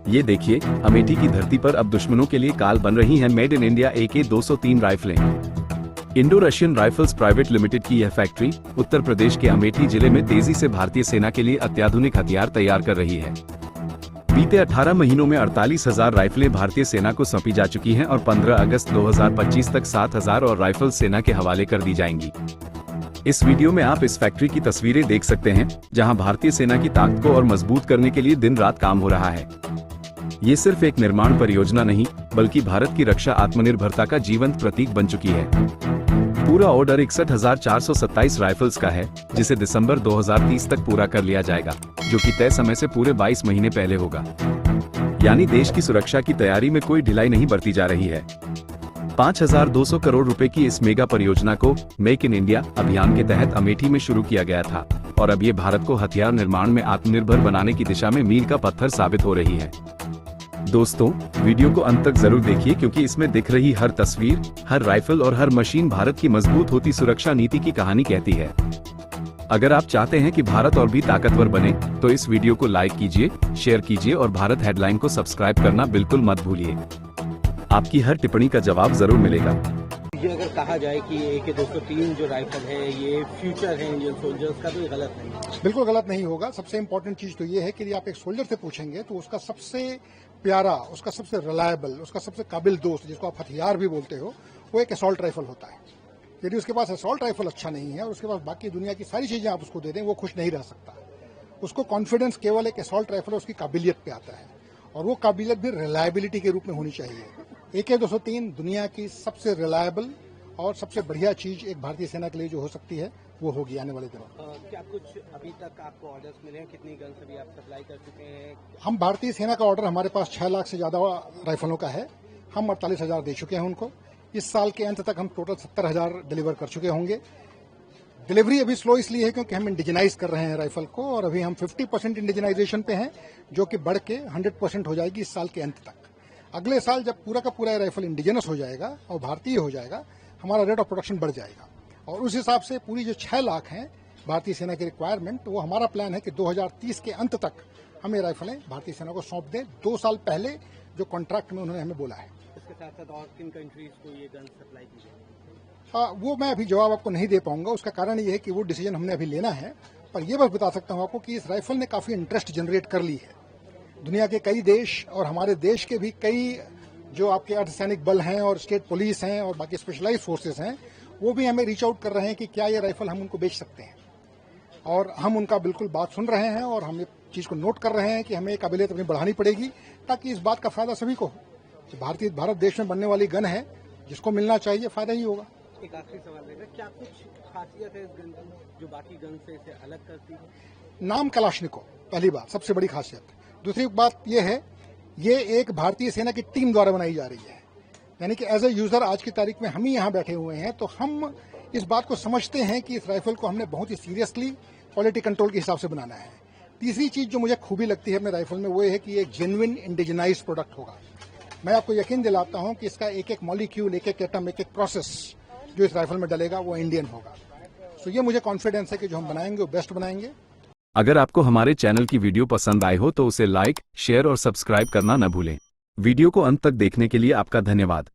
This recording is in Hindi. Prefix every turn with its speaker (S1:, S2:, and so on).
S1: ये देखिए, अमेठी की धरती पर अब दुश्मनों के लिए काल बन रही हैं मेड इन इंडिया AK-203 राइफलें। Indo Russian Rifles Private Limited की यह फैक्ट्री उत्तर प्रदेश के अमेठी जिले में तेजी से भारतीय सेना के लिए अत्याधुनिक हथियार तैयार कर रही है। बीते 18 महीनों में 48,000 राइफलें भारतीय सेना को सौंपी जा चुकी हैं और 15 अगस्त 2025 तक 7,000 और राइफल सेना के हवाले कर दी जाएंगी। इस वीडियो में आप इस फैक्ट्री की तस्वीरें देख सकते हैं, जहां भारतीय सेना की ताकत को और मजबूत करने के लिए दिन रात काम हो रहा है। ये सिर्फ एक निर्माण परियोजना नहीं, बल्कि भारत की रक्षा आत्मनिर्भरता का जीवंत प्रतीक बन चुकी है। पूरा ऑर्डर 61,427 राइफल्स का है, जिसे दिसंबर 2030 तक पूरा कर लिया जाएगा, जो कि तय समय से पूरे 22 महीने पहले होगा। यानी देश की सुरक्षा की तैयारी में कोई ढिलाई नहीं बरती जा रही है। 5,200 करोड़ रुपए की इस मेगा परियोजना को मेक इन इंडिया अभियान के तहत अमेठी में शुरू किया गया था, और अब ये भारत को हथियार निर्माण में आत्मनिर्भर बनाने की दिशा में मील का पत्थर साबित हो रही है। दोस्तों, वीडियो को अंत तक जरूर देखिए, क्योंकि इसमें दिख रही हर तस्वीर, हर राइफल और हर मशीन भारत की मजबूत होती सुरक्षा नीति की कहानी कहती है। अगर आप चाहते हैं कि भारत और भी ताकतवर बने, तो इस वीडियो को लाइक कीजिए, शेयर कीजिए और भारत हेडलाइन को सब्सक्राइब करना बिल्कुल मत भूलिए। आपकी हर टिप्पणी का जवाब जरूर मिलेगा।
S2: ये अगर कहा जाए कि AK-203 जो राइफल है ये फ्यूचर है इंडियन सोल्जर्स का, तो ये गलत नहीं है।
S3: बिल्कुल गलत नहीं होगा। सबसे इम्पोर्टेंट चीज तो ये है कि यदि आप एक सोल्जर से पूछेंगे तो उसका सबसे प्यारा, उसका सबसे रिलायबल, उसका सबसे काबिल दोस्त, जिसको आप हथियार भी बोलते हो, वो एक असॉल्ट राइफल होता है। यदि उसके पास असॉल्ट राइफल अच्छा नहीं है और उसके पास बाकी दुनिया की सारी चीजें आप उसको दे दें, वो खुश नहीं रह सकता। उसको कॉन्फिडेंस केवल एक असॉल्ट राइफल उसकी काबिलियत पे आता है, और वो काबिलियत भी रिलायबिलिटी के रूप में होनी चाहिए। AK-203 दुनिया की सबसे रिलायबल और सबसे बढ़िया चीज एक भारतीय सेना के लिए जो हो सकती है, वो होगी आने वाले दिनों।
S2: क्या कुछ अभी तक आपको ऑर्डर्स मिले हैं? कितनी गन्स अभी आप सप्लाई कर चुके हैं?
S3: हम भारतीय सेना का ऑर्डर, हमारे पास 6 लाख से ज्यादा राइफलों का है। हम 48,000 दे चुके हैं उनको। इस साल के अंत तक हम टोटल 70,000 डिलीवर कर चुके होंगे। डिलीवरी अभी स्लो इसलिए है क्योंकि हम इंडिजनाइज कर रहे हैं राइफल को, और अभी हम 50% इंडिजनाइजेशन पे हैं, जो कि बढ़ के 100% हो जाएगी इस साल के अंत तक। अगले साल जब पूरा का पूरा राइफल इंडिजिनस हो जाएगा और भारतीय हो जाएगा, हमारा रेट ऑफ प्रोडक्शन बढ़ जाएगा, और उस हिसाब से पूरी जो 6 लाख हैं भारतीय सेना की रिक्वायरमेंट, वो हमारा प्लान है कि 2030 के अंत तक हम ये राइफलें भारतीय सेना को सौंप दें, 2 साल पहले जो कॉन्ट्रैक्ट में उन्होंने हमें बोला है।
S2: इसके साथ साथ और किन कंट्रीज को ये गन सप्लाई की जाएगी?
S3: वो मैं अभी जवाब आपको नहीं दे पाऊंगा। उसका कारण ये है कि वो डिसीजन हमने अभी लेना है, पर ये बस बता सकता हूं आपको कि इस राइफल ने काफी इंटरेस्ट जनरेट कर ली है। दुनिया के कई देश और हमारे देश के भी कई जो आपके अर्धसैनिक बल हैं और स्टेट पुलिस हैं और बाकी स्पेशलाइज्ड फोर्सेस हैं, वो भी हमें रीच आउट कर रहे हैं कि क्या ये राइफल हम उनको बेच सकते हैं, और हम उनका बिल्कुल बात सुन रहे हैं और हम इस चीज को नोट कर रहे हैं कि हमें काबिलियत अपनी बढ़ानी पड़ेगी, ताकि इस बात का फायदा सभी को हो। भारत देश में बनने वाली गन है, जिसको मिलना चाहिए, फायदा ही होगा।
S2: एक आखिरी सवाल रहेगा, क्या कुछ खासियत है इस गन की जो बाकी गन से इसे अलग करती है?
S3: नाम कलाश्निकोव, पहली बात, सबसे बड़ी खासियत। दूसरी बात यह है, ये एक भारतीय सेना की टीम द्वारा बनाई जा रही है, यानी कि एज ए यूजर आज की तारीख में हम ही यहाँ बैठे हुए हैं, तो हम इस बात को समझते हैं कि इस राइफल को हमने बहुत ही सीरियसली क्वालिटी कंट्रोल के हिसाब से बनाना है। तीसरी चीज जो मुझे खूबी लगती है अपने राइफल में, वो ये है कि ये एक जेन्युइन इंडिजिनाइज प्रोडक्ट होगा। मैं आपको यकीन दिलाता हूं कि इसका एक एक मॉलिक्यूल, एक एक एटम, एक एक प्रोसेस जो इस राइफल में डलेगा वो इंडियन होगा। तो ये मुझे कॉन्फिडेंस है कि जो हम बनाएंगे वो बेस्ट बनाएंगे।
S1: अगर आपको हमारे चैनल की वीडियो पसंद आई हो तो उसे लाइक, शेयर और सब्सक्राइब करना न भूलें। वीडियो को अंत तक देखने के लिए आपका धन्यवाद।